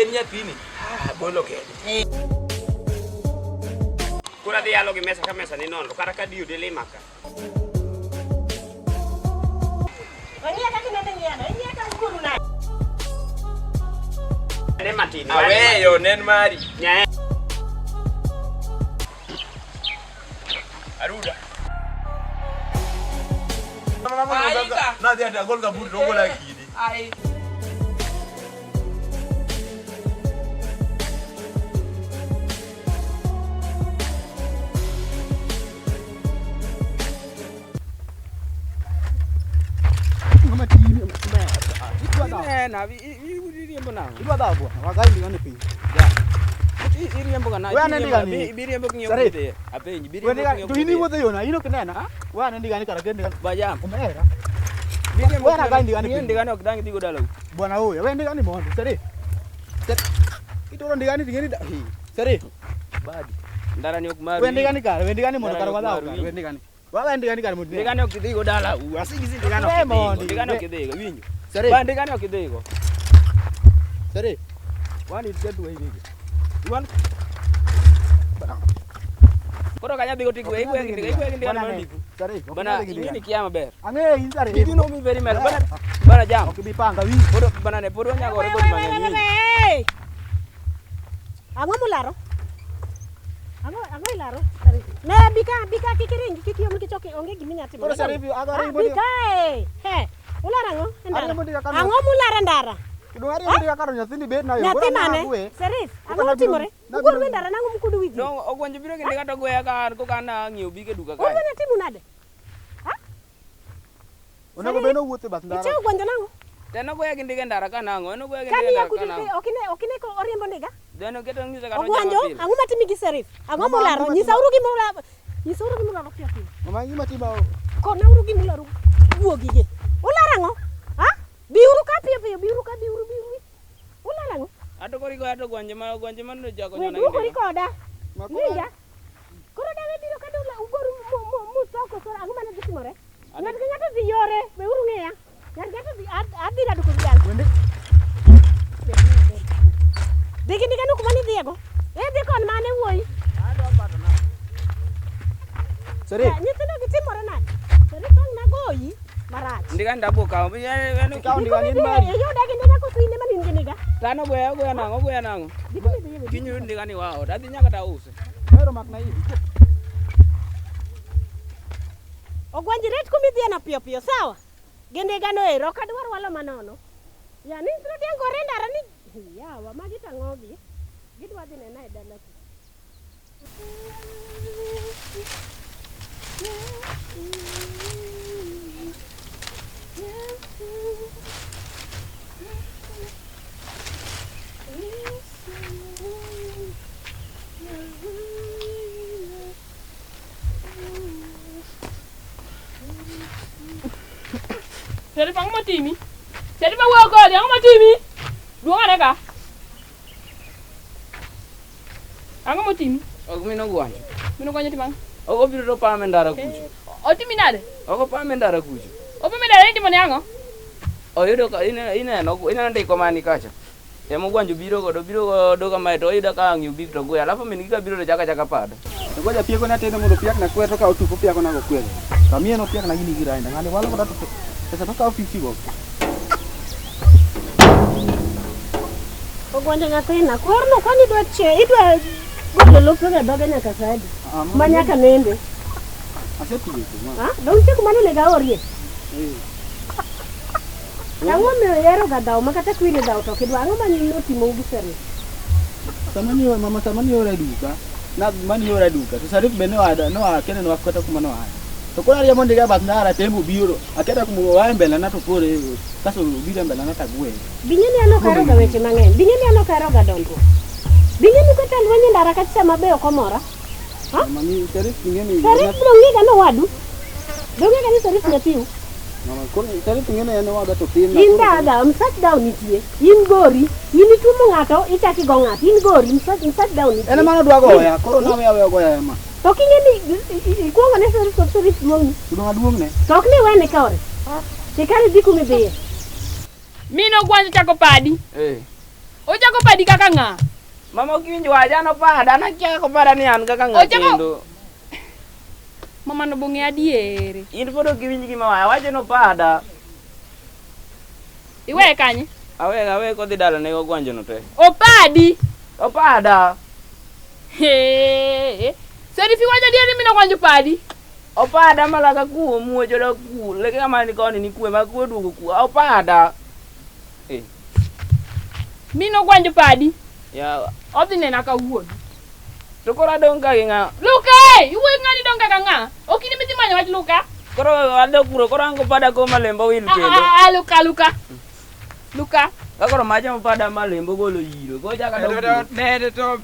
en nyathini. Bolo kede. Kura dhi yalo gi mesa ka mesa ni nono kata ka diyo dele maka. Oniya ka kinende nyiero, oniya ka skuru na. Ne matini. Aweyo nen mari. Nyae. Aruda. Na dia ada gol kabur dogo lagi ni. Ai. Na riembo nang. Idwa dha bwana, wagai ndikane piny. Iriembo kana. Wewe ndikane. Biriembo kinyo kite. Apenji biriembo kinyo. To ini wuotho yona, ino kinena. Wewe ndikane kara kende. Bajam. Omera. Biriembo wewe nagai ndikane. Ndikane ok dang dhigo dala. Bwana huyo, wewe ndikane mondo. Sare. Itoro ndikane tingeni da. Sare. Badi. Ndara ni ok maru. Wewe ndikane kara, wewe ndikane mondo kara wadha. Wewe ndikane. Wewe ndikane kara mondo. Ndikane ok dhigo dala. Asigi ndikane ok dhigo. Ndikane ok dhigo, winjo. Sare. Ba ndikane ok dhigo. Sare. Wani tsetu hivi. Wan Koro kanya dhigo tigo igwe ndikane mandiku. Sare. Bana ini kiama ber. Ange in sare. You know me very well. Bana jam. Ok bipanga wi. Poro bana ne poro nyago re bodi mang'eny. Ang'o mularo? Ang'o ilaro? Ne bika kikiringi kikiyo kichoke onge giminya timo. Koro sare bi agare bodi. Bika he. Ulara ang'o? Ang'o mulara ndara? Kidwari bodi karo nyathini bet na yo. Nyathi mane? Serif, ang'o timore? Ugor wi ndara nango mukudu wiji. No ogwanjo biro kende kata goya kar ko kana ng'iew bige duka kae. Ugor nyatimu nade? Onego beno wuothe bath ndara. Icheo gwanjo nango? Teno goya kende ke ndara kana ang'o? Eno goya kende Kani ndara yakuti kana. okine ko oriembo ndiga? Deno keto ng'isa kana. Ogwanjo, ang'o matimi gi Serif? Ang'o mularo? Nyisa uru gi mularo. Nyisa uru gi mularo piyo. Mama ima tiba. Kona uru gi mularo. Wuogi ge. Ulara ang'o? Ha? Biuru ka piyo, biuru. Ulara ang'o? Ato kori goya to gwanje ma no jago nyana. Wedu kori koda. Ninja. Koro dawe biro ka dola ugoru mu toko sora ang'o mane gitimore? Ng'ato dhi yore, be uru ng'eya. Ng'ato dhi adira duko jal. Wende. Digi no kuma ni dhiego. Dhi kon mane wuoyi. Adwa pato na. Sare. Nyithindo gitimore nade? Sare tong na goyi marach. Ndikane ndabo kawo. Kawo ndikane in mari. Yo dagi ndega ko tuine manin giniga. Tano goya nango. Digi. Kinyo ndikane wao. Adhi nyaka ta use. Pero mak na hivi. Ogwanji ret kumi dhiana piyo sawa. Gindiga no ero kadwar walo manono. Ya ni sro dia gore ndara ni. Yawa magi tang'ogi. Gidwa dhi nena e dala. Jadi pang matimi. Jadi pa wo ko yang matimi. Duong ada ka? Ang matimi. Og mino gwanje. Mino gwanje timang. Ogo biro pa mendara kuju. O timi nade? Ogo pa mendara kuju. O pa mendara ndi mane ango? O yudo ka ina ndiko mani kacha. Temo gwanjo biro go kama to ida ka ng'iew big to goya. Alafu min giga biro chaka pada. Ngoja pieko na tena mondo piak na kweto ka otuko piako na go kwelo. Kamie no piak na gini giraenda. Ngale walo kada to. Pesa to ka ofisi go. Ogwanjo nyathina korno kwani idwa golo lope ga doga nyaka sadi. Manyaka nende. Asetiye kuma. Ha? Dong che kuma ne ga orie. Ang'o me yero ga daw makata kwini daw to kidwa ang'o mani no timo gi Serif? Samani ora duka. Na mani ora duka. To Serif bene wada no akene no akwata kuma no ai. To kora ya monde ga bath ndara tembo biro. Aketa kuma wa mbele na to kore kaso biro mbele na tagwe. Binyeni ano karo ga weche mang'eny. Binyeni ano karo ga dondruok. Binyeni ko talwenye ndara kata mabe okomora. Ha? Mami Serif ngeni. Serif bro ngiga no wadu. Donge ga ni Serif nyatiu. Mama kono Serif ngeni ene wada to pin na. Indaga msat down itie. In gori, ini tumo ngato ichaki go ng'ato. In gori msat down itie. Ene mano dwa goya. Koro na we goya ma. To kingeni kuongo ne Serif duong. Duong ne. To okni wene kaore. Tikari dhi kumi dhiye. Mino gwanje chako padi. Ochako padi kaka ng'a? Mama ukiwinjo waja no pada nakia ko pada ni an kaka ng'a kendo. Mama no bonge adiere. In podo kiwinji gima waja no pada. Iwe kanye? Awe ko dhi dala ne ogwanjo no te. Opadi. Opada. He. Seri fi waja diere mina gwanjo padi. Opada malaka ku muojo da ku leke kama ni koni ni ku ma ku dugo ku. Opada. Mino gwanjo padi. Ya. Odine na ka wuon. To kora dong ka nga. Luka, iwe ngani dong ka nga. Okini miti manya wach Luka. Koro ado kuro koro ango pada ko malembo wil kendo. Luka. Luka. Koro maja mo pada malembo golo yiro. Ko jaka do. Ne to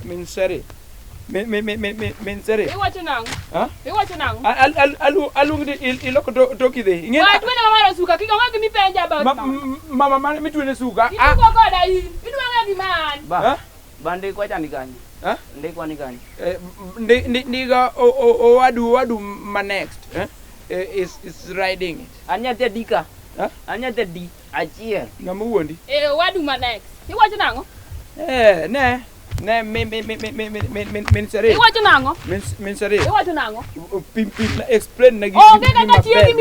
men sere. Men sere. Iwacho nang. Ha? Iwacho nang. Alung di iloko to kide. Ngena. Wait, when mama suka kika ngaki mi penja about. Mama mi tuene suka. Itu ko da yi. Itu ngaki man. Ba. Bande ko chani kani. Ha? Ndek wani kani. Ndiga o wadu ma next. Is riding it. Anya te dika. Ha? Anya te di achiel. Ngamu wondi. Wadu ma next. Iwacho nango? Ne men sere. Iwacho nango? Men sere. Iwacho nango? Pim explain na Oh, kaka chiegi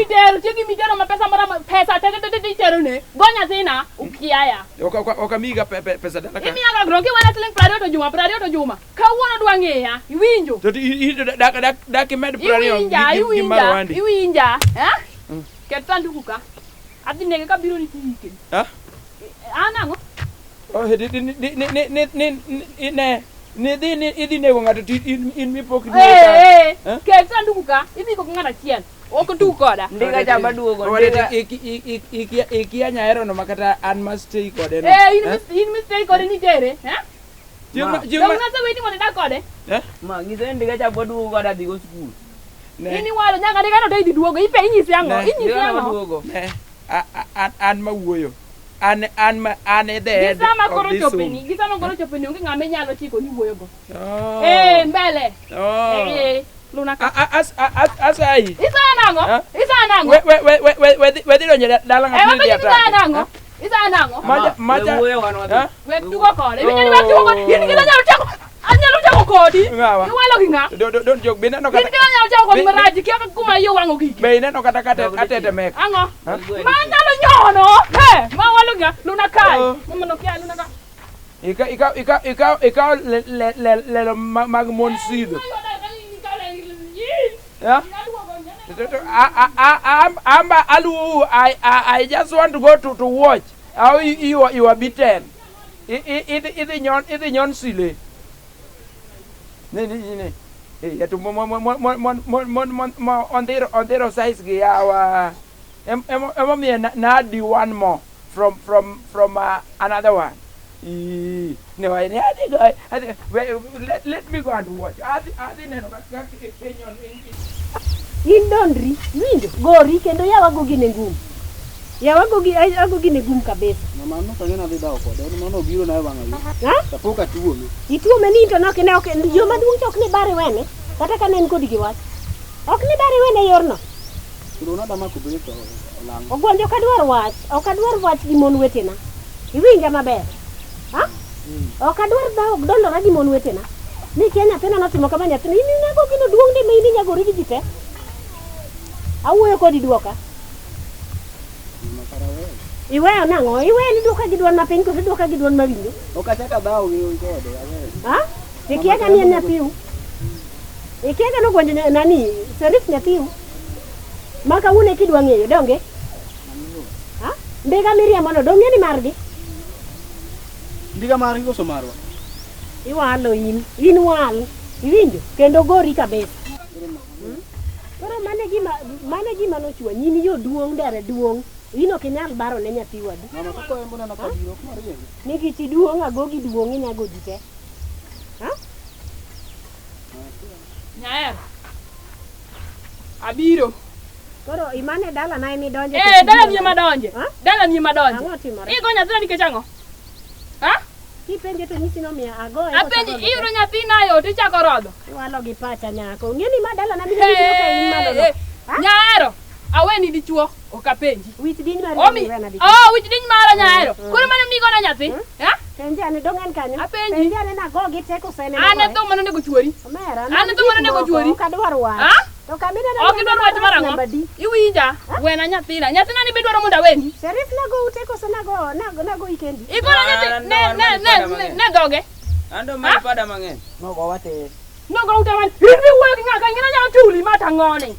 mitero ma pesa mara pesa tete tero ne. Gonya zina ukiaya. Okamiga pesa dala ka. Imi aga gronki wana tiling pradio to juma. Ka wono dwangeya. Iwinjo. To dak med pradio. Iwinja. Ha? Ketandu kuka. Adine ka biro ni tiki. Ha? Anango? Oh, ne ngata in mi pok duoka. Ke sandu kuka, ibi ko ngata chien. Oko tu koda. Ndiga jaba duogo. Ndiga iki Nyiero no makata an must stay kode. In mistake kode ni tere, ha? Juma sa weti mo da kode. Ma gize ndiga jaba duogo da digo school. Ini walo nyaka ndiga no dai duogo, ipe inyisi ango, duogo. An ma wuoyo. An there. Gisama koro chopeni onge ngame nyalo chiko ni wuoyo go. Mbele. Luna ka. Asai. Isa nango? We donje dala ngati dia ta. Isa nango? Maja. We tugo kore. We tugo kore. Ini kita nyalo chako. Anyalo chako kodi. Iwalo kinga. Don't joke bina no kata. Ini kita nyalo chako kodi maraji kia kuma yo wango kiki. Be ina no kata atete mek. Ango. Mandalo nyono. Mawalo nga Luna kai. Mama no kia Luna ka. Ika le magmon sido. Yeah. I just want to go to watch how you are beaten. It nyon sile. Ne. Ya tu on their size ge our na the one more from another one. No, let me go and watch. Indondri, windo, gori kendo yawa gogi ne ngum. Yawa gogi agogi ne ngum kabisa. Mama no kanya na vida okode, no biro na wanga yi. Ha? Tapoka tuo mi. Ituo meni to no kene ok yo maduong chok ne bare wene. Kata ka nen kodi gi wach. Ok ne bare wene yorno. Kuro dama ko biro to lang. Ogwonjo ok adwar wach gi mon wetena. Iwinja maber. Ha? Ok adwar dawo dondora gi mon wetena. Ni Kenya tena natimo kama nyathina. Ini nego gino duong de me nyagori gi jite. Awuoyo kodi duoka. Iweyo nango, ni duoka gi duon mapiny koso duoka gi duon mawinjo. Okachaka dawo gi kode. Ha? Ikiaga ni nyapiu. Ikiaga no gwanjo nani, Serif nyapiu. Maka une kidwa ng'eyo donge? Ha? Ndiga miriamo no donge ni margi. Ndiga margi koso marwa. Iwalo in wal. Iwinjo kendo gori kabisa. Koro mane gima no chwa nyini yo duong dere duong. Ino kinyal baro ne nyathi wadu. Mama kako mbona na kabiro kuma riyo. Niki ti duong agogi duong inyago jite. Ha? Nyiero. Abiro. Koro imane dala na emi donje. Dala ni madonje. Dala ni madonje. Ango timore. Igo nyathi ni kechango. Ha? Kipenje to nyisi no miya agoe. Apenji iro nyathi nayo tichako rodho. Iwalo gi pacha nyako. Ng'eni ma dala na biro nyisi no ka in malo no. Nyiero. Aweni dichuo. kapenji. Wit din mari. Omi. Oh, wit din mara nyaero. Koro mane mi gona nyathi? Ha? Penja ne dongen kanyo. Apenji. Penja ne na go gi teko sene. Ane to mane nego chuori. Omera. Ane to mane nego chuori. Ka dwar wa. Ha? To kamina na. Ok dwar wach marango. Iwinja. Wena nyathina. Nyathina ni bedwaro monda weni. Sherif na go teko sene na go ikendi. Igona nyathi ne doge. Ando mai pada mangen. No go wate. No go utaman. Hivi wewe ngaka ngina nya chuli mata ngone.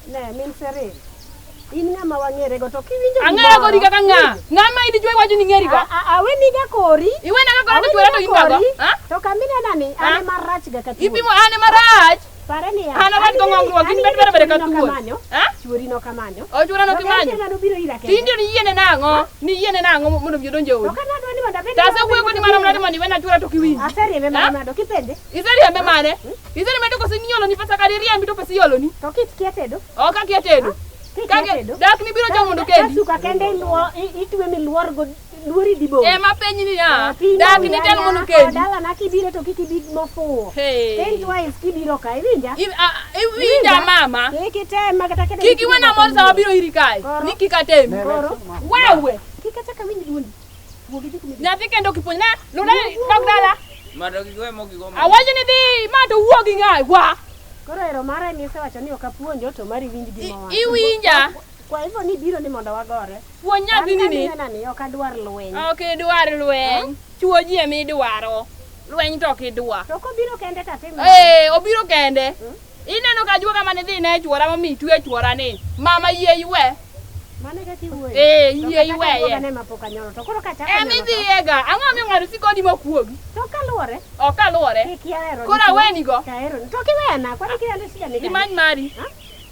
Ne min Sherif. In ngama wangere go to kiwinjo. Ang'eyo kori kaka ng'ama idi jwe waju ni ng'eri go. Awe ni ga kori. Iwe na ka kori chwera to imbago. Ha? To kamina nani ane marach ga kati. Ipimo ane marach. Pare ni ya. Ana wan ko ngongro kin bere ka tuo. Ha? Churi no kamanyo. O chura no kimanyo. Tindi ni yene nango. Ni yene nango mondo bi donje o. To kana dwani mondo bende. Tasa kuwe ko ni mara mara mani wena chura to kiwinji. Aseri me mara do kipende. Iseri ambe mane. Iseri meto ko sinyolo ni pesa kadi riambi to pesa yolo ni. To kit kietedo. O ka kietedo. Kage dak ni biro jamu ndo kendi. Suka kende luo itwe mi luor go luori dibo. E ma penyi ni ya. Dak ni tel mondo kendi. Dala na kibiro to kikibid mofuo. Hey. Tell twice kibiro ka iwinja. Iwinja mama. Kikitema kata kende. Kiki wana mor sa biro iri kai. Ni kikatemi. Koro. Wewe. Kikataka winji dundi. Nyathi kendo kipuonj na luna dok dala. Mado gigoe mogigo. Awaji ni dhi ma to wuogi ngai wa. Koro ero mara ni sewacho ni okapuonjo to mari winji gimo wa. Iwinja. Kwa hivyo ni biro ni mondo wagore. Puonj nyathi ni. Nani okadwar lweny. Ok dwar lweny. Chuo ji emi dwaro. Lweny to kidwa. To ko biro kende tatimo. Obiro kende. Ineno ka juoga mane dhi ne chuora ma mi tue chuora ni. Mama yie ywe. Mane ka tiwuoyo. Yie ywe ye. Ne mapoka nyoro to koro kachaka. Emi dhiega. Ang'o mi ng'ado sikodi mokuogi. To kaluore. Ok aluore. Kikiahero. Kora weni go. Kaero. To kiwena kwani kiande shida ni. Dimany mari.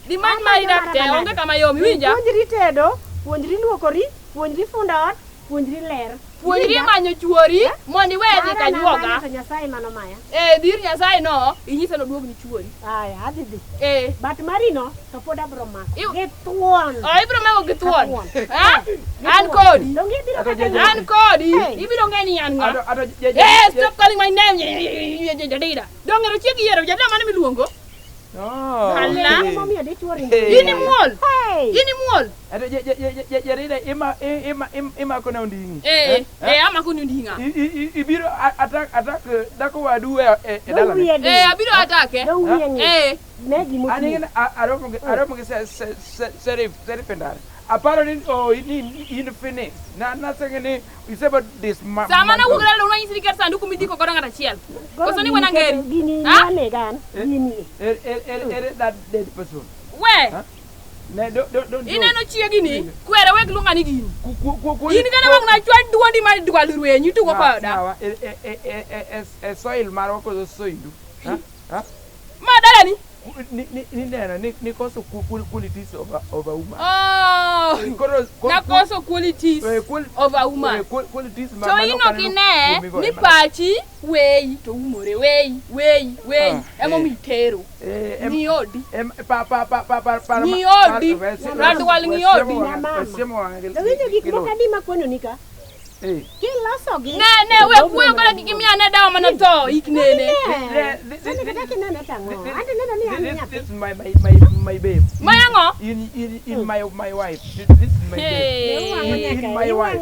Dimany mari dakte onge kama yomi winja. Puonjri tedo, puonjri luokori, puonjri funda ot, puonjri ler. Puonjri manyo chuori mondi wedi ka juoga. To Nyasaye mano maya. Dir Nyasaye no inyise no duog ni chuori. Aya, adhi. Bat marino to pod abro mak. Githuon. Ibro mako githuon. Ha? An kodi. An kodi. Ibiro ngeni an nga. Stop calling my name. Jadida. Dongero chiegi yero jadida mane miluongo. Allah. Ini muol. Ini muol. Jarida ima kona undingi. Ama kona undinga. Ibiro attack dako wadu dala. Abiro attack. Negi muti. Ani aropo serif pendar. Aparo ni in finish. Na sengene iseba this sama na wugala lo nyi sirikar sandu kumidi ko godanga chiel. Ko soni wana ngeri. Ha? Gini. That dead person. We. Ne don't. Ineno chiegi ni kwere wek lunga ni gini. Ini kana wang na chwa duondi ma dwal ruenyu tu ko koda. Soil maro ko soil. Ha? Ma dala ni. Ni koso qualities of a woman. Na koso qualities of a woman. Qualities so ino kine ni pachi wei to umore wei emo mitero ni odi ni odi radu wal ni odi Lawinjo gik mokadima kono nika. Kiloso gi. Ne we kuyo kala kikimia ne dawa mana to iknene. This is my babe. Mayango? In my wife. This is my babe. In my wife.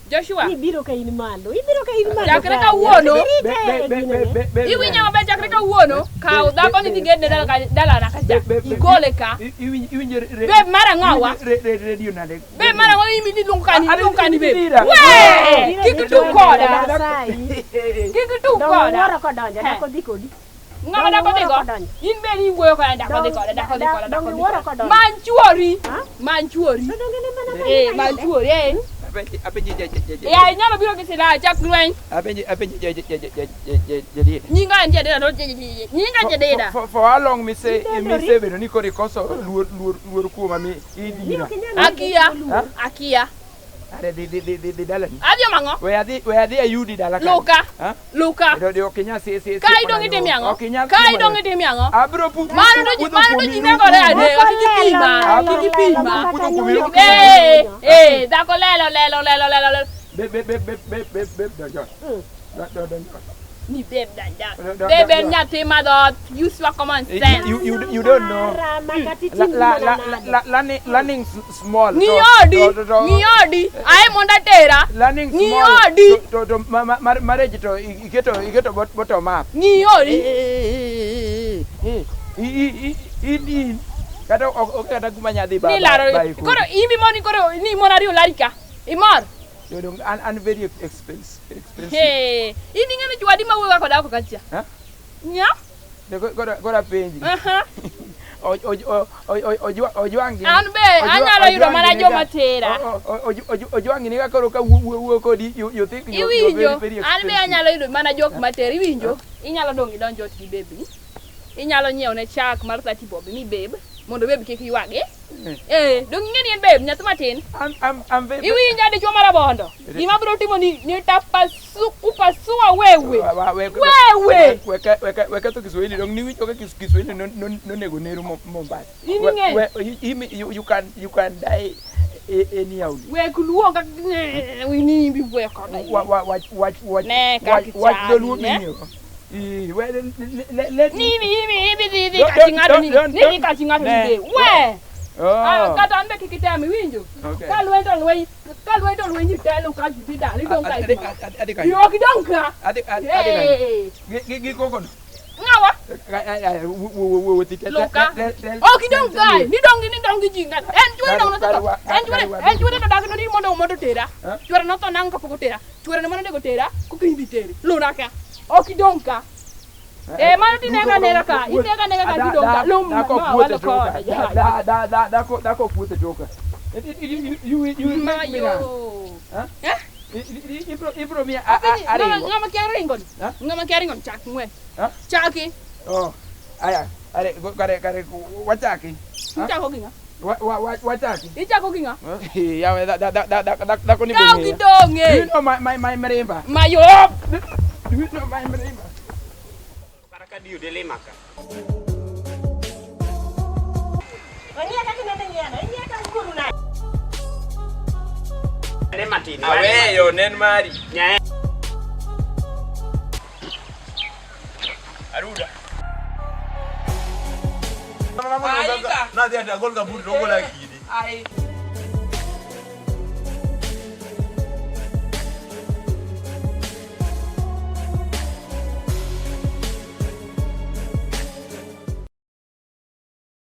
Joshua. Ibiro ka in malo. Jakre ka wuono. Iwinya mabe jakre ka wuono. Ka udako ni tigende dala na kaja. Igole ka. Be mara ngawa. Radio na de. Be mara ngawa imi lungkani be. We! Kikitu koda. Kikitu koda. Wara ko donja dako dikodi. Ngama dako diko. In be ni wuoyo ko dako diko. Manchuori. Manchuori. Ya nyalo biro kisila chak lwen. Nyinga njede do nyinga njede. For how long me say be ni ko koso luor ku mami idira. Akia. Are de dalan. Adio mango. We are ayudi dalaka. Luka. Do Kenya say. Kai dong ite miango. Kai dong ite miango. Abro pu. Manu do nyina ko le ade. Okikipima. Dako lelo. Be. Ni babe danda. Babe and nyathi madot. Use your common sense. You don't know. Learning small. Ngiyodi. I am on that era. Learning small. To marriage to iketo bottom up. Ngiyodi. Kata okata kumanya di ba. Ni laro. Koro imi moni koro ni monari olarika. Imar. You don't and very expensive. Hey, ini ngene juadi mawe ko da ko kacha. Ha? Nya? De ko penji. Ojuangi. Anbe anyalo yudo mana joma tera. Ojuangi ni ka koro ka wuo kodi you think you very expensive. Anbe anyalo yudo mana jok matera iwinjo. Inyalo dongi donjo ti baby. Inyalo nyiew ne chak mar 30 bob mi babe. Mondo baby kik yuage. Dong ngeni en babe nyathi matin. I'm very. Iwinja de choma rabondo. Gima bro timo ni tapasua wewe. Wewe. Weka to Kiswahili dong ni winjo ka Kiswahili no nego neru Mombasa. You can die anyhow. We kuluonga we ni bi we ko dai. Watch the look ni. Let ni kachingado ni we. Kata anbe kikitami winjo. Kalwendo lwe ni telo ka jipida li don kai. Yo kidonka. Gi kokon. Ngawa. Loka. Kidonka. Ni dongi jinga. En juwe no dagno ni mondo tera. Juwe no to nang ka poko tera. Juwe no mondo tera ku kimbi tera. Lonaka. Kidonka. Mano tinega nega ka. Itega nega ka kidonka. Dako puta joka. You make me now. Ibro mi ngama keringon chak ngwe. Chaki. Oh. Aya. Kare wachaki. Chako kinga. Wachaki. Ichako kinga. Ya da ko ni bumi. Kau kidonge. You know my meremba. Mayo. Do you know my meremba? Dio delle maca. Ne matini. Aweyo nen mari. Nyae. Aruda. Na dia ada gol kabur dogo lagi. Ai.